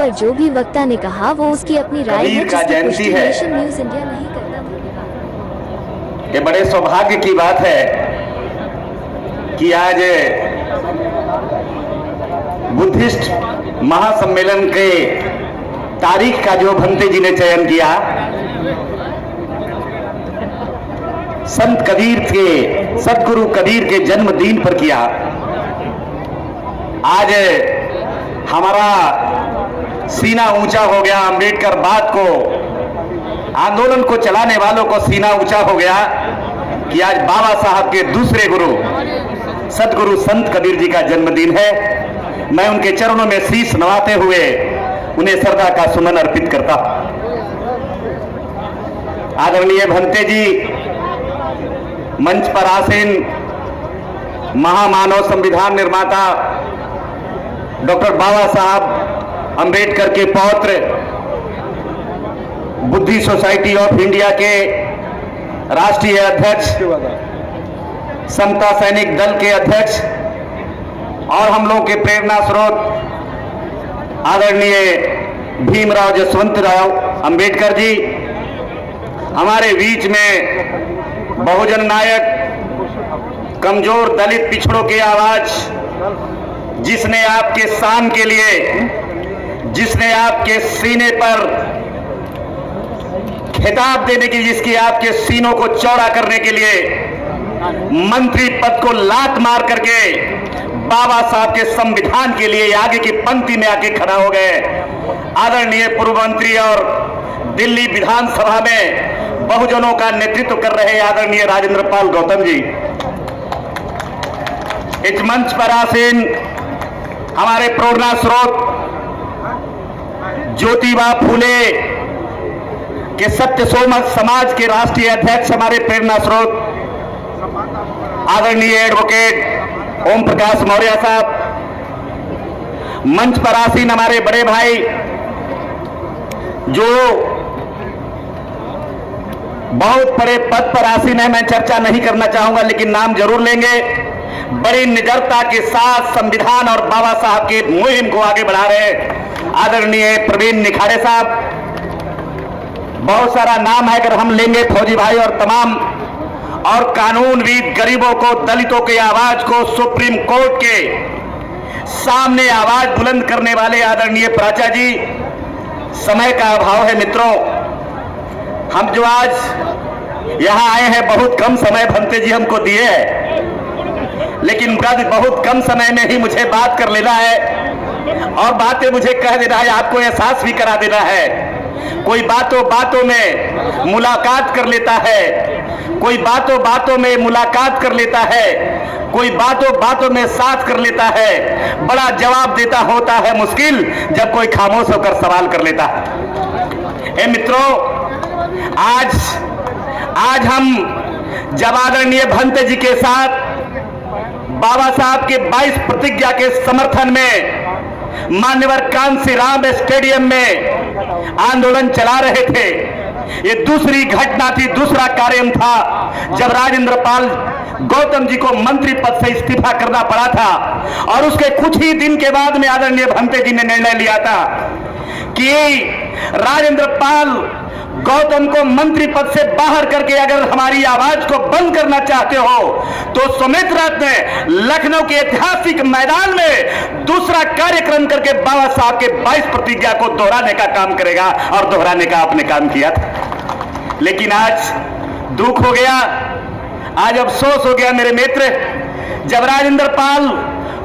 पर जो भी वक्ता ने कहा वो उसकी अपनी राय है, का जयंती है। नेशन न्यूज़ इंडिया नहीं करता। ये बड़े सौभाग्य की बात है कि आज बुद्धिस्ट महासम्मेलन के तारीख का जो भंते जी ने चयन किया, संत कबीर के, सतगुरु कबीर के जन्मदिन पर किया। आज हमारा सीना ऊंचा हो गया, अंबेडकर बात को, आंदोलन को चलाने वालों को सीना ऊंचा हो गया कि आज बाबा साहब के दूसरे गुरु सतगुरु संत कबीर जी का जन्मदिन है। मैं उनके चरणों में शीश नवाते हुए उन्हें श्रद्धा का सुमन अर्पित करता हूं। आदरणीय भंते जी, मंच पर आसीन महामानव संविधान निर्माता डॉक्टर बाबा साहब अंबेडकर के पौत्र, बुद्धि सोसाइटी ऑफ इंडिया के राष्ट्रीय अध्यक्ष, समता सैनिक दल के अध्यक्ष और हम लोग के प्रेरणा स्रोत आदरणीय भीमराव जसवंतराव अंबेडकर जी, हमारे बीच में बहुजन नायक, कमजोर दलित पिछड़ों की आवाज, जिसने आपके शान के लिए, जिसने आपके सीने पर खिताब देने की, जिसकी आपके सीनों को चौड़ा करने के लिए मंत्री पद को लात मार करके बाबा साहब के संविधान के लिए आगे की पंक्ति में आके खड़ा हो गए, आदरणीय पूर्व मंत्री और दिल्ली विधानसभा में बहुजनों का नेतृत्व कर रहे आदरणीय राजेंद्र पाल गौतम जी, इस मंच पर आसीन हमारे प्रेरणा स्रोत ज्योतिबा फूले के सत्य समाज के राष्ट्रीय अध्यक्ष, हमारे प्रेरणा स्रोत आदरणीय एडवोकेट ओम प्रकाश मौर्य साहब, मंच पर आसीन हमारे बड़े भाई जो बहुत बड़े पद पर आसीन है, मैं चर्चा नहीं करना चाहूंगा लेकिन नाम जरूर लेंगे, बड़ी निडरता के साथ संविधान और बाबा साहब के मुहिम को आगे बढ़ा रहे आदरणीय प्रवीण निखारे साहब। बहुत सारा नाम है, अगर हम लेंगे फौजी भाई और तमाम, और कानूनविद, गरीबों को, दलितों की आवाज को सुप्रीम कोर्ट के सामने आवाज बुलंद करने वाले आदरणीय प्राचा जी। समय का अभाव है मित्रों, हम जो आज यहां आए हैं बहुत कम समय भंते जी हमको दिए हैं, लेकिन बहुत कम समय में ही मुझे बात कर लेना है और बातें मुझे कह देना है, आपको एहसास भी करा देना है। कोई बातों बातों में मुलाकात कर लेता है, कोई बातों बातों में मुलाकात कर लेता है, कोई बातों बातों में साथ कर लेता है, बड़ा जवाब देता होता है मुश्किल जब कोई खामोश होकर सवाल कर लेता है। ए मित्रों, आज हम जब आदरणीय भंते जी के साथ बाबा साहब के 22 प्रतिज्ञा के समर्थन में मान्यवर कांसी राम स्टेडियम में आंदोलन चला रहे थे, ये दूसरी घटना थी, दूसरा कार्यक्रम था जब राजेंद्र पाल गौतम जी को मंत्री पद से इस्तीफा करना पड़ा था और उसके कुछ ही दिन के बाद में आदरणीय भंते जी ने निर्णय लिया था कि राजेंद्र पाल गौतम को मंत्री पद से बाहर करके अगर हमारी आवाज को बंद करना चाहते हो तो सुमित्रा ने लखनऊ के ऐतिहासिक मैदान में दूसरा कार्यक्रम करके बाबा साहब के 22 प्रतिज्ञा को दोहराने का काम करेगा और दोहराने का आपने काम किया था। लेकिन आज दुख हो गया, आज अफसोस हो गया मेरे मित्र, जब राजेंद्र पाल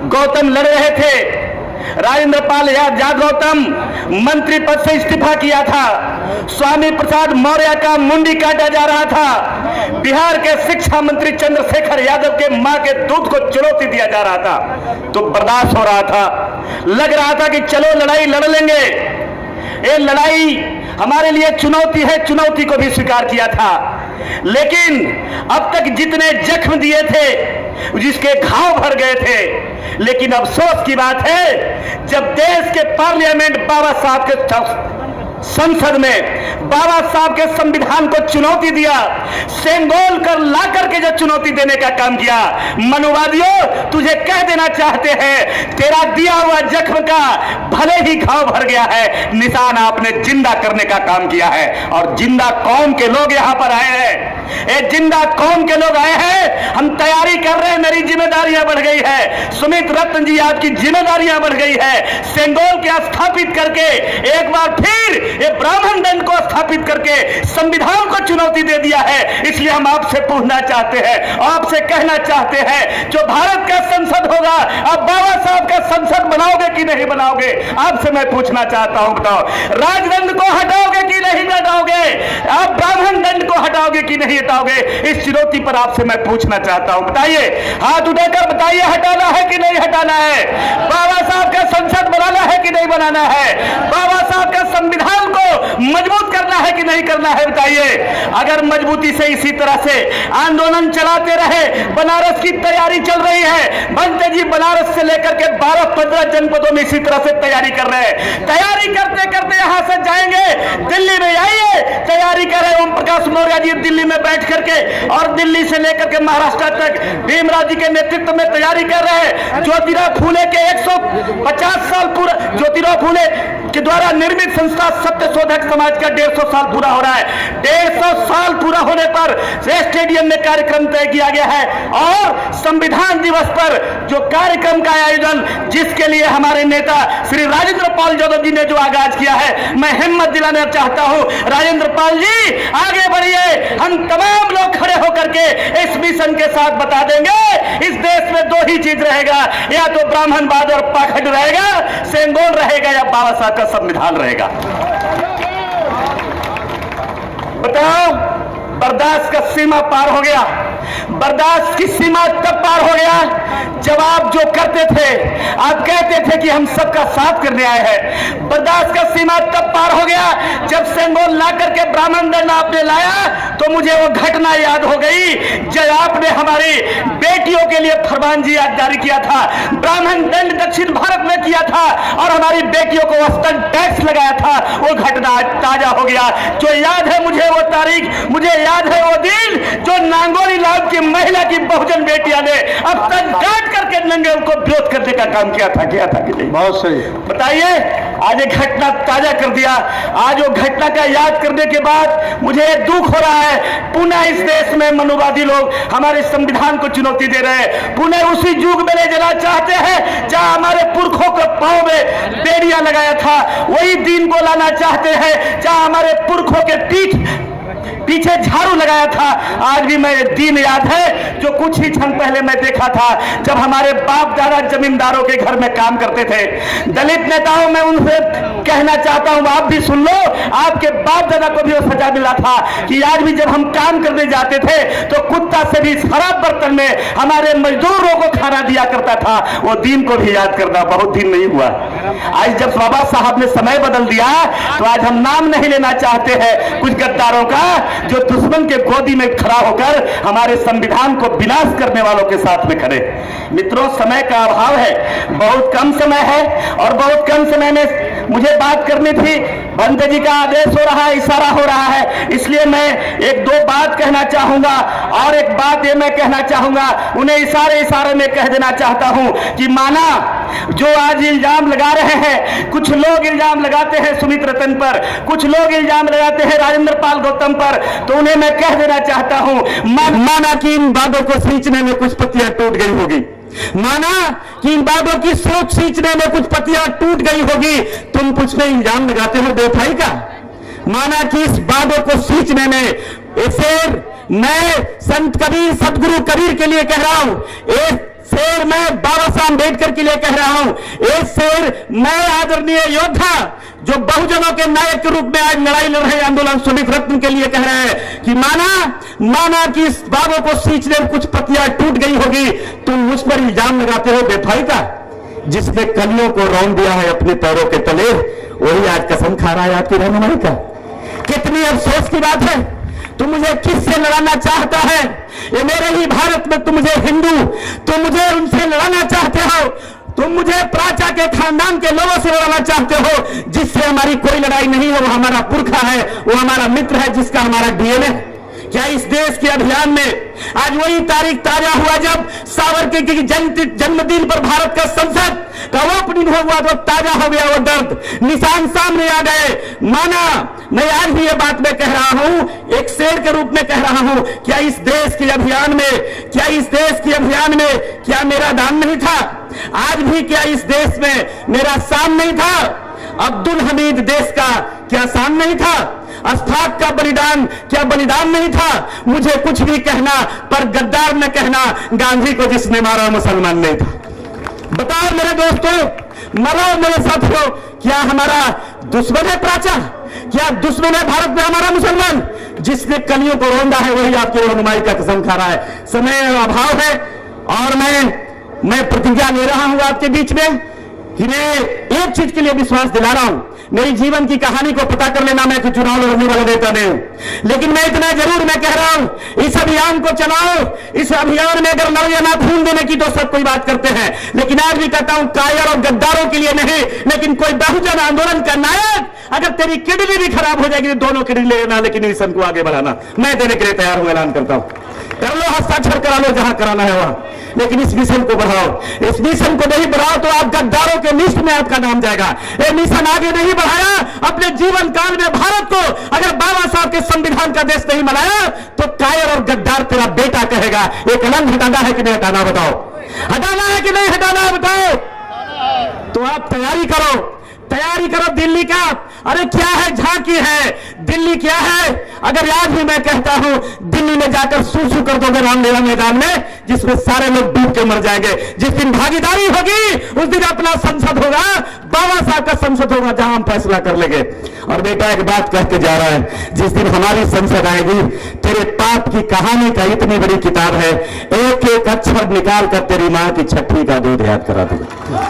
गौतम लड़ रहे थे, राजेंद्र पाल यादव गौतम मंत्री पद से इस्तीफा किया था, स्वामी प्रसाद मौर्य का मुंडी काटा जा रहा था, बिहार के शिक्षा मंत्री चंद्रशेखर यादव के मां के दूध को चुनौती दिया जा रहा था, तो बर्दाश्त हो रहा था, लग रहा था कि चलो लड़ाई लड़ लेंगे, ये लड़ाई हमारे लिए चुनौती है, चुनौती को भी स्वीकार किया था। लेकिन अब तक जितने जख्म दिए थे, जिसके घाव भर गए थे, लेकिन अफसोस की बात है जब देश के पार्लियामेंट बाबा साहब के संसद में बाबा साहब के संविधान को चुनौती दिया, सेंगोल कर ला करके जो चुनौती देने का काम किया। मनुवादियों, तुझे कह देना चाहते हैं, तेरा दिया हुआ जख्म का भले ही घाव भर गया है, निशान आपने जिंदा करने का काम किया है। और जिंदा कौम के लोग यहां पर आए हैं, ये जिंदा कौम के लोग आए हैं। हम तैयारी कर रहे हैं, मेरी जिम्मेदारियां बढ़ गई है। सुमित रत्न जी, आपकी जिम्मेदारियां बढ़ गई है। सेंगोल के स्थापित करके एक बार फिर ये ब्राह्मण दंड को स्थापित करके संविधान को चुनौती दे दिया है। इसलिए हम आपसे पूछना चाहते हैं, आपसे कहना चाहते हैं, जो भारत का संसद होगा, आप बाबा साहब का संसद बनाओगे कि नहीं बनाओगे? आपसे मैं पूछना चाहता हूं, बताओ, राजदंड को हटाओगे कि नहीं हटाओगे? आप ब्राह्मण दंड को हटाओगे कि नहीं हटाओगे? इस चुनौती पर आपसे मैं पूछना चाहता हूं, बताइए, हाथ उठाकर बताइए, हटाना है कि नहीं हटाना है? बाबा साहब का संसद बनाना है कि नहीं बनाना है? बाबा साहब का संविधान को मजबूत करना है कि नहीं करना है? बताइए। अगर मजबूती से इसी तरह से आंदोलन चलाते रहे, बनारस की तैयारी चल रही है, भंते जी बनारस से लेकर के 12-15 जनपदों में इसी तरह से तैयारी कर रहे हैं। तैयारी करते करते यहां से जाएंगे दिल्ली में, आइए तैयारी कर रहे ओम प्रकाश मौर्य जी दिल्ली में बैठ करके, और दिल्ली से लेकर के महाराष्ट्र तक भीमराव जी के नेतृत्व में तैयारी कर रहे हैं। ज्योतिराव फूले के 150 साल पूरा, ज्योतिराव फूले के द्वारा निर्मित संस्था सत्यशोधक समाज का 150 साल पूरा हो रहा है। 150 साल पूरा होने पर स्टेडियम में कार्यक्रम तय किया गया है, और संविधान दिवस पर जो कार्यक्रम का आयोजन, जिसके लिए हमारे नेता श्री राजेंद्र पाल यादव जी ने जो आगाज किया है, मैं हिम्मत दिलाना चाहता हूं, राजेंद्र पाल जी आगे बढ़िए। हम तमाम लोग खड़े होकर के इस मिशन के साथ बता देंगे, इस देश में दो ही चीज रहेगा, या तो ब्राह्मणवाद और पाखंड रहेगा, सेंगोल रहेगा, या बाबा साहब का संविधान रहेगा। बताओ, बर्दाश्त का सीमा पार हो गया। बर्दाश्त की सीमा तब पार हो गया जब आप जो करते थे, आप कहते थे कि हम सबका साथ करने आए हैं। बर्दाश्त का सीमा तब पार हो गया जब सेंगोल ला करके ब्राह्मण दंड आपने लाया, तो मुझे वो घटना याद हो गई जब आपने हमारी बेटियों के लिए फरमान जी जारी किया था। ब्राह्मण दंड दक्षिण भारत में किया था और हमारी बेटियों को वस्तन टैक्स लगाया था। वो घटना आज ताजा हो गया। जो याद है मुझे वो तारीख, मुझे याद है वो दिन, जो नांगोली लाल की महिला की बहुजन बेटियां ने अब तक काट करके नंगे उनको विरोध करने का काम किया था कि नहीं? बहुत सही। बताइए, आज एक घटना ताजा कर दिया। आज वो घटना का याद करने के बाद मुझे दुख हो रहा है, पुनः इस देश में मनुवादी लोग हमारे संविधान को चुनौती दे रहे हैं। पुनः उसी युग में ले जाना चाहते हैं जहां हमारे पुरखों के पांव में बेड़ियां लगाया था। वही दिन को लाना चाहते हैं जहां हमारे पुरखों के पीछे झाड़ू लगाया था। आज भी मैं दिन याद है जो कुछ ही क्षण पहले मैं देखा था, जब हमारे बाप दादा जमींदारों के घर में काम करते थे। दलित नेताओं में उनसे कहना चाहता हूं, आप भी सुन लो, आपके बाप दादा को भी वो सजा मिला था कि आज भी जब हम काम करने जाते थे तो कुत्ता से भी खराब बर्तन में हमारे मजदूरों को खाना दिया करता था। वो दिन को भी याद करना बहुत दिन नहीं हुआ। आज जब बाबा साहब ने समय बदल दिया तो आज हम नाम नहीं लेना चाहते हैं कुछ गद्दारों का, जो दुश्मन के गोदी में खड़ा होकर हमारे संविधान को विनाश करने वालों के साथ में खड़े। मित्रों, समय का अभाव है, बहुत कम समय है और बहुत कम समय में मुझे बात करनी थी। भंते जी का आदेश हो रहा है, इशारा हो रहा है, इसलिए मैं एक दो बात कहना चाहूंगा। और एक बात ये मैं कहना चाहूंगा, उन्हें इशारे में कह देना चाहता हूं कि माना जो आज इल्जाम लगा रहे हैं, कुछ लोग इल्जाम लगाते हैं सुमित रतन पर, कुछ लोग इल्जाम लगाते हैं राजेंद्र पाल गौतम पर, तो उन्हें मैं कह देना चाहता हूं, माना कि इन बातों को सींचने में कुछ पत्तियां टूट गई होगी, माना कि इन बातों की सोच सींचने में कुछ पत्तियां टूट गई होगी, तुम कुछ में इल्जाम लगाते हो बेवफाई का। माना कि इस बातों को सींचने में फिर मैं संत कबीर सदगुरु कबीर के लिए कह रहा हूं, एक शेर मैं बाबा साहब अम्बेडकर के लिए कह रहा हूं, एक शेर मैं आदरणीय योद्धा जो बहुजनों के नायक के रूप में आज लड़ाई लड़ रहे आंदोलन सुमित रत्न के लिए कह रहे हैं कि माना कि इस बाबों को सींचने में कुछ पत्तियां टूट गई होगी, तुम मुझ पर इल्जाम लगाते हो बेवफाई का। जिसने कलियों को रौंद दिया है अपने पैरों के तले, वही आज कसम खा रहा है आपकी रहनुमाई का। कितनी अफसोस की बात है, तुम मुझे किससे लड़ाना चाहता है? ये मेरे ही भारत में तुम मुझे हिंदू, तुम मुझे उनसे लड़ाना चाहते हो। तुम तुम मुझे प्राचा के खानदान के लोगों से लड़ाना चाहते हो, जिससे हमारी कोई लड़ाई नहीं है, वो हमारा पुरखा है, वो हमारा मित्र है, जिसका हमारा डीएनए। क्या इस देश के अभियान में आज वही तारीख ताजा हुआ जब सावरकर की जन्मदिन पर भारत का संसद का ओपनिंग हुआ, तो ताजा हो गया वो दर्द, निशान सामने आ गए। माना मैं आज भी ये बात मैं कह रहा हूं, एक शेर के रूप में कह रहा हूं, क्या इस देश के अभियान में, क्या इस देश के अभियान में क्या मेरा दान नहीं था? आज भी क्या इस देश में मेरा शान नहीं था? अब्दुल हमीद देश का क्या शान नहीं था? अशफाक का बलिदान क्या बलिदान नहीं था? मुझे कुछ भी कहना, पर गद्दार न कहना, गांधी को जिसने मारा मुसलमान नहीं था। बताओ मेरे दोस्तों, मरो मेरे साथियों, क्या हमारा दुश्मन है प्राचा? क्या दुश्मन है भारत में हमारा मुसलमान? जिसने कलियों को रोंदा है वही आपकी रहनुमाई का कसम खा रहा है। समय अभाव है और मैं प्रतिज्ञा ले रहा हूं आपके बीच में कि मैं एक चीज के लिए विश्वास दिला रहा हूं, मेरी जीवन की कहानी को पता कर लेना, मैं चुनाव लड़ने वाला नेता नहीं हूं, लेकिन मैं इतना जरूर मैं कह रहा हूं, इस अभियान को चलाओ। इस अभियान में अगर लड़ या ना खून देने की तो सब कोई बात करते हैं, लेकिन आज भी कहता हूं कायर और गद्दारों के लिए नहीं, लेकिन कोई बहुजन आंदोलन का नायक, अगर तेरी किडनी भी खराब हो जाएगी तो दोनों किडनी लेना, लेकिन मिशन को आगे बढ़ाना मैं देने के लिए तैयार हूं। ऐलान करता हूं, कर लो, हस्ताक्षर करा लो जहां कराना है वहां, लेकिन इस मिशन को बढ़ाओ। इस मिशन को नहीं बढ़ाओ तो आप गद्दारों के लिस्ट में आपका नाम जाएगा। ये मिशन आगे नहीं बढ़ाया अपने जीवन काल में भारत को, अगर बाबा साहब के संविधान का देश नहीं बनाया तो कायर और गद्दार तेरा बेटा कहेगा। एक कलंक हटाना है कि नहीं हटाना? बताओ, हटाना है कि नहीं हटाना? बताओ। तो आप तैयारी करो, तैयारी करो दिल्ली का। अरे क्या है, झांकी है, दिल्ली क्या है? अगर आज भी मैं कहता हूं दिल्ली में जाकर सूसू कर दोगे रामलीला मैदान में, जिसमें सारे लोग डूब के मर जाएंगे। जिस दिन भागीदारी होगी उस दिन अपना संसद होगा, बाबा साहब का संसद होगा, जहां हम फैसला कर लेंगे। और बेटा एक बात कह के जा रहा है, जिस दिन हमारी संसद आएगी, तेरे पाप की कहानी का इतनी बड़ी किताब है, एक एक अक्षर निकाल कर तेरी मां की छठी का दूध याद करा दूंगा।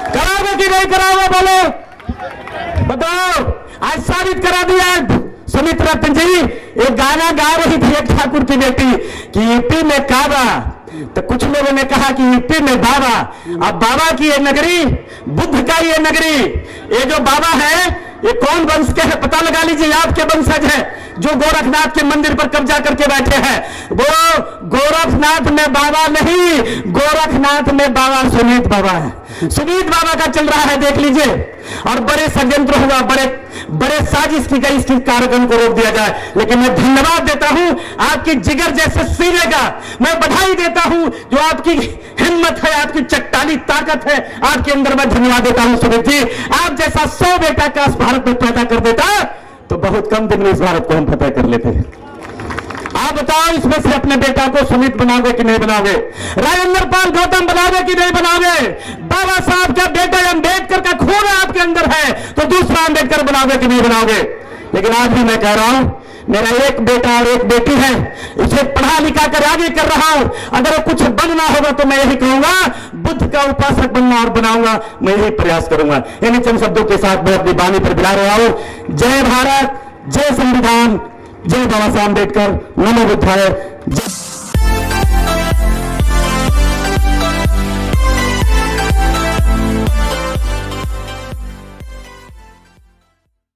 कराओगे कि नहीं कराओगे? बोलो, बताओ। आज साबित करा दिया सुमित्रा जी, एक गाना गा रही थी एक ठाकुर की बेटी कि यूपी में काबा, तो कुछ लोगों ने कहा कि यूपी में बाबा। अब बाबा की ये नगरी, बुद्ध का ये नगरी, ये जो बाबा है ये कौन वंश के है? पता लगा लीजिए, आपके वंशज है जो गोरखनाथ के मंदिर पर कब्जा करके बैठे हैं। वो गोरखनाथ में बाबा नहीं, गोरखनाथ में बाबा सुमित बाबा है। सुमित बाबा का चल रहा है, देख लीजिए। और बड़े षड्यंत्र हुआ, बड़े साजिश की गई इसकी कार्यक्रम को रोक दिया जाए। लेकिन मैं धन्यवाद देता हूं आपकी जिगर जैसे सीने का, मैं बधाई देता हूं जो आपकी हिम्मत है, आपकी चट्टानी ताकत है आपके अंदर, मैं धन्यवाद देता हूं सुमित जी। आप जैसा 100 बेटा का भारत में पैदा कर देता तो बहुत कम दिन में इस भारत को हम फतेह कर लेते हैं। आप बताओ, इसमें से अपने बेटा को सुमित बनाओगे कि नहीं बनाओगे? राजेंद्र पाल गौतम बनाओगे कि नहीं बनाओगे? बाबा साहब का बेटा अम्बेडकर का खून आपके अंदर है तो दूसरा अम्बेडकर बनाओगे कि नहीं बनाओगे? लेकिन आज भी मैं कह रहा हूं, मेरा एक बेटा और एक बेटी है, इसे पढ़ा लिखा कर आगे कर रहा हूं। अगर कुछ बनना होगा तो मैं यही कहूंगा, बुद्ध का उपासक बनना और बनाऊंगा, मैं यही प्रयास करूंगा। इन्हीं चंद शब्दों के साथ मैं अपनी वाणी पर बिला रहा हूं। जय भारत, जय संविधान, जय बाबा साहब अम्बेडकर, नमो बुद्धाय, जय।